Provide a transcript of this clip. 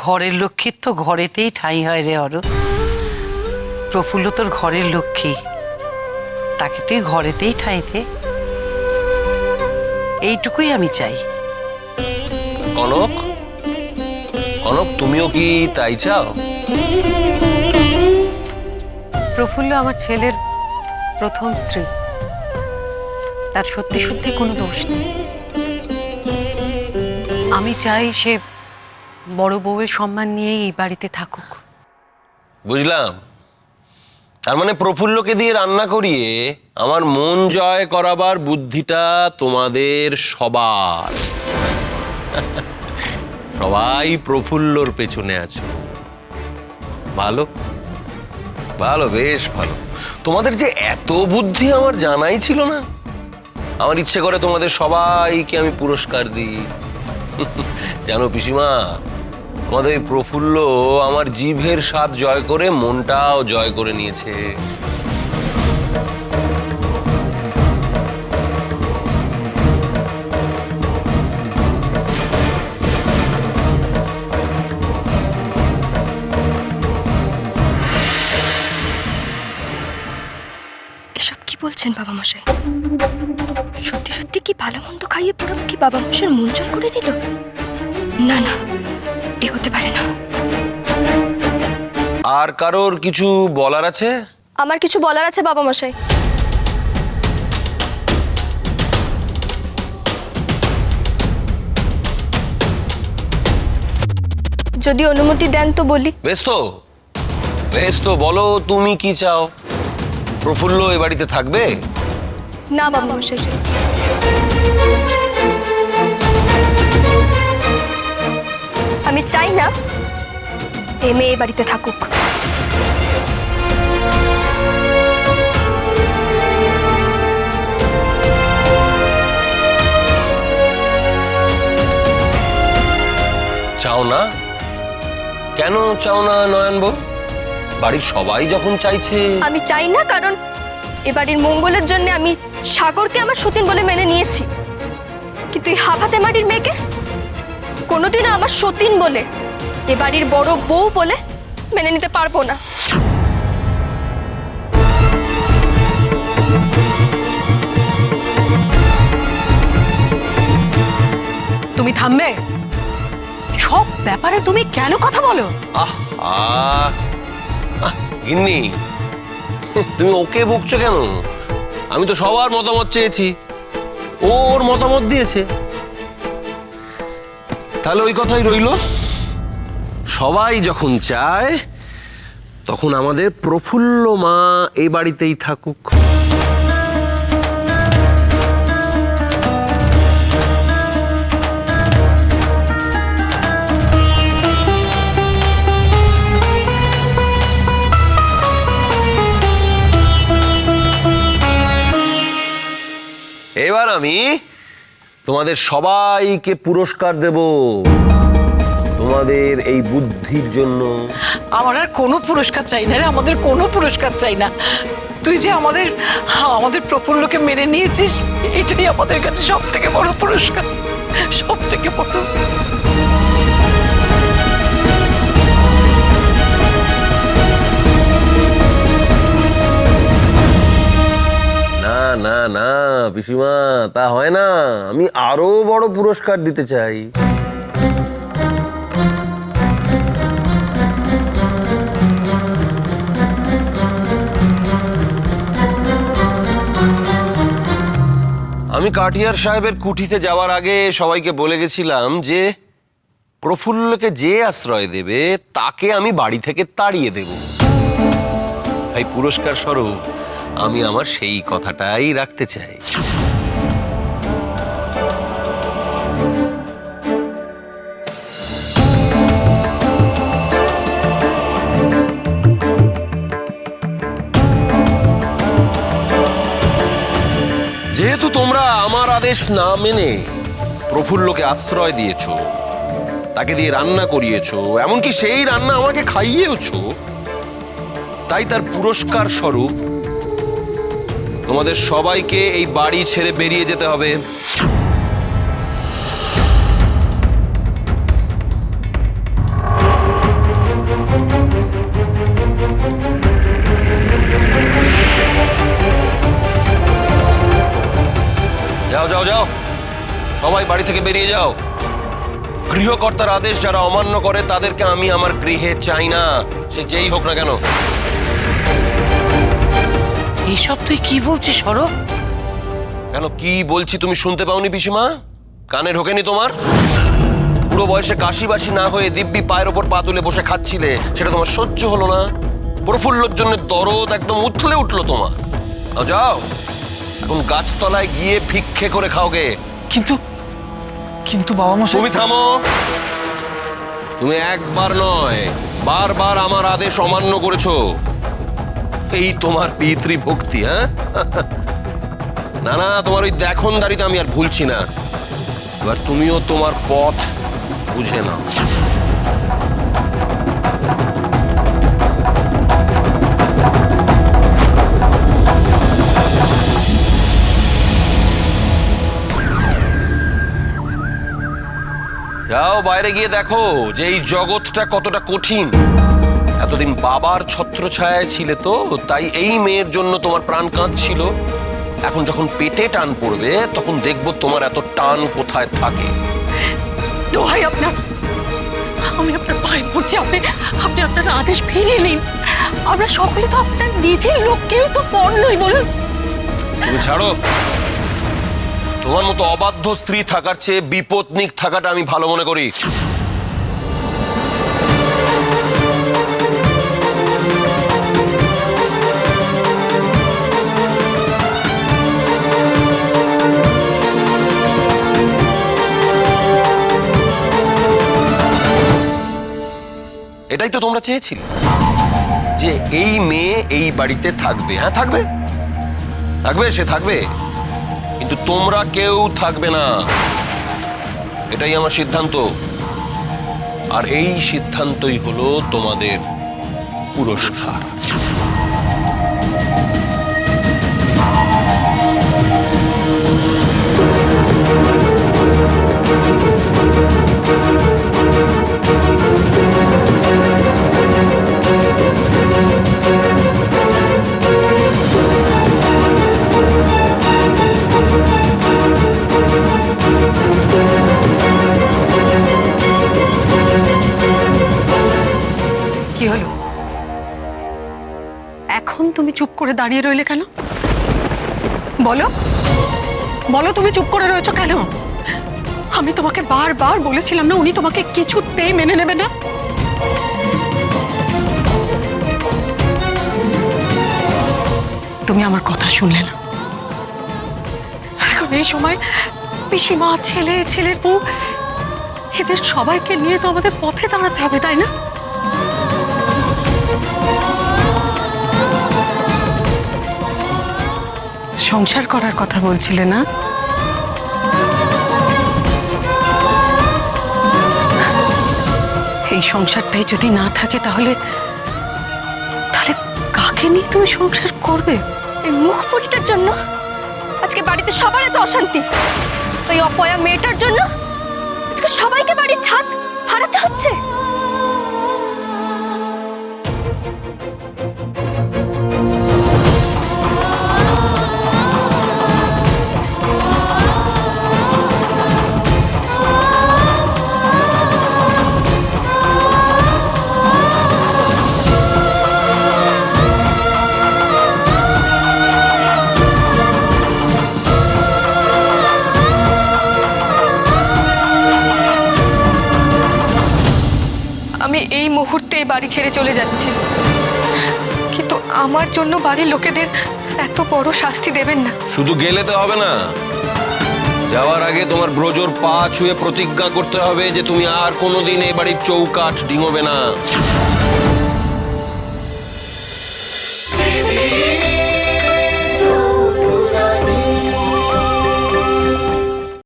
ঘরের লক্ষ্মীর তো ঘরেতেই ঠাঁই হয় রে অরূপ। প্রফুল্ল তোর ঘরের লক্ষ্মী, তাকে তুই ঘরেতেই ঠাঁই দে, এইটুকুই আমি চাই। কনক, কনক তুমিও কি তাই চাও? প্রফুল্ল আমার ছেলের প্রথম স্ত্রী, তার সত্যি সত্যি কোনো দোষ নেই। আমি চাই সে বড় বউয়ের সম্মান নিয়েই এই বাড়িতে থাকুক। বুঝলাম, তার মানে প্রফুল্লকে দিয়ে রান্না করিয়ে আমার মন জয় করাবার বুদ্ধিটা তোমাদের সবার। সবাই প্রফুল্লর পেছনে আছো। ভালো ভালো, বেশ ভালো। তোমাদের যে এত বুদ্ধি আমার জানাই ছিল না। আমার ইচ্ছে করে তোমাদের সবাইকে আমি পুরস্কার দিই। জানো পিসিমা, আমাদের এই প্রফুল্ল আমার জিভের স্বাদ জয় করে মনটাও জয় করে নিয়েছে। এসব কি বলছেন বাবা মশাই? সত্যি সত্যি কি ভালো মন্দ খাইয়ে পুরো কি বাবা মশাইয়ের মন জয় করে নিল? না না, এ হতে পারে না। আর কারোর কিছু বলার আছে? আমার কিছু বলার আছে বাবা মশাই। যদি অনুমতি দেন তো বলি। বেশ তো, বেশ তো, বলো তুমি কি চাও। প্রফুল্ল এ বাড়িতে থাকবে? না বাবা মশাই, আমি চাই না এ মেয়ে এ বাড়িতে থাকুক। চাও না? কেন চাও না নয়ন বউ? বাড়ির সবাই যখন চাইছে। আমি চাই না, কারণ এ বাড়ির মঙ্গলের জন্য আমি সাগরকে আমার সতীন বলে মেনে নিয়েছি, কিন্তু এই হাফাতে মাটির মেয়েকে কোনোদিনও আমার সতীন বলে, এ বাড়ির বড় বউ বলে মেনে নিতে পারবো না। তুমি থামবে? সব ব্যাপারে তুমি কেন কথা বলো? গিন্নি, তুমি ওকে বকছো কেন? আমি তো সবার মতামত চেয়েছি, ওর মতামত দিয়েছে। তাহলে ওই কথাই রইল, সবাই যখন চায় তখন আমাদের প্রফুল্ল মা এই বাড়িতেই থাকুক। এবার আমি তোমাদের সবাইকে পুরস্কার দেব তোমাদের এই বুদ্ধির জন্য। আমার আর কোনো পুরস্কার চাই না রে, আমাদের কোনো পুরস্কার চাই না। তুই যে আমাদের প্রফুল্লকে মেনে নিয়েছিস, এটাই আমাদের কাছে সব থেকে বড় পুরস্কার, সব থেকে বড়। না না না পিসিমা, তা হয় না। আমি আরো বড় পুরস্কার দিতে চাই। আমি কাঠিয়ার সাহেবের কুঠিতে যাওয়ার আগে সবাইকে বলে গেছিলাম যে প্রফুল্লকে যে আশ্রয় দেবে তাকে আমি বাড়ি থেকে তাড়িয়ে দেব। তাই পুরস্কার স্বরূপ আমি আমার সেই কথাটাই রাখতে চাই। যেহেতু তোমরা আমার আদেশ না মেনে প্রফুল্লকে আশ্রয় দিয়েছো, তাকে দিয়ে রান্না করিয়েছো, এমনকি সেই রান্না আমাকে খাইয়েওছো, তাই তার পুরস্কার স্বরূপ তোমাদের সবাইকে এই বাড়ি ছেড়ে বেরিয়ে যেতে হবে। যাও যাও, সবাই বাড়ি থেকে বেরিয়ে যাও। গৃহকর্তার আদেশ যারা অমান্য করে তাদেরকে আমি আমার গৃহে চাই না, সে যেই হোক না কেন। এইসব তুই কি বলছিস সরব? কেন, কি বলছি তুমি শুনতে পাওনি পিসিমা? কানে ঢোকেনি তোমার? বুড়ো বয়সে কাশি বাসি না হয়ে দিব্যি পায়ের ওপর পা তুলে বসে খাচ্ছিলে, সেটা তোমার সহ্য হলো না? প্রফুল্লর জন্য দরদ একদম উথলে উঠলো তোমার। যাও এখন গাছতলায় গিয়ে ভিক্ষে করে খাওগে। কিন্তু কিন্তু বাবা মশাই, তুমি থামো। তুমি একবার নয় বারবার আমার আদেশ অমান্য করেছো। এই তোমার পিতৃভক্তি? হ্যাঁ, না না, তোমার ওই দেখনদারিতে আমি আর ভুলছি না। এবার তুমিও তোমার পথ বুঝে নাও। যাও বাইরে গিয়ে দেখো যে এই জগৎটা কতটা কঠিন। এতদিন বাবার ছত্রছায়ায় ছিলে তো, তাই এই মেয়ের জন্য তোমার প্রাণ কাঁদছিল। এখন যখন পেটে টান পড়বে তখন দেখবো তোমার এত টান কোথায় থাকে। দোহাই আপনার, আমি আপনার ভাই পড়ছি, আপনি আপনি আপনার আদেশ ফিরিয়ে নিন। আমরা সকলে তো আপনার নিজের লোক, কেউ তো পর নই, বলুন। তুমি ছাড়ো। তোমার মতো অবাধ্য স্ত্রী থাকার চেয়ে বিপত্নিক থাকাটা আমি ভালো মনে করি। এটাই তো তোমরা চেয়েছিলে যে এই মেয়ে এই বাড়িতে থাকবে। হ্যাঁ, থাকবে থাকবে, সে থাকবে, কিন্তু তোমরা কেউ থাকবে না। এটাই আমার সিদ্ধান্ত, আর এই সিদ্ধান্তই হলো তোমাদের পুরস্কার। কি হলো? এখন তুমি চুপ করে দাঁড়িয়ে রইলে কেন? বলো বলো, তুমি চুপ করে রয়েছো কেন? আমি তোমাকে বারবার বলেছিলাম না, উনি তোমাকে কিছুতেই মেনে নেবে না। তুমি আমার কথা শুনলে না। এখন এই সময় পিসিমা, ছেলে, ছেলের বউ, এদের সবাইকে নিয়ে তো আমাদের পথে দাঁড়াতে হবে, তাই না? সংসার করার কথা বলছিলে না? এই সংসারটাই যদি না থাকে তাহলে তাহলে কাকে নিয়ে তুমি সংসার করবে? এই মুখ পুটিটার জন্য আজকে বাড়িতে সবার এত অশান্তি। ওই অপয়া মেয়েটার জন্য আজকে সবাইকে বাড়ির ছাদ হারাতে হচ্ছে। আমি এই মুহূর্তে এই বাড়ি ছেড়ে চলে যাচ্ছি, কিন্তু আমার জন্য বাড়ির লোকেদের এত বড় শাস্তি দেবেন না। শুধু গেলে তো হবে না, যাওয়ার আগে তোমার ব্রজর পা ছুঁয়ে প্রতিজ্ঞা করতে হবে যে তুমি আর কোনোদিন এই বাড়ির চৌকাঠ ডিঙোবে না।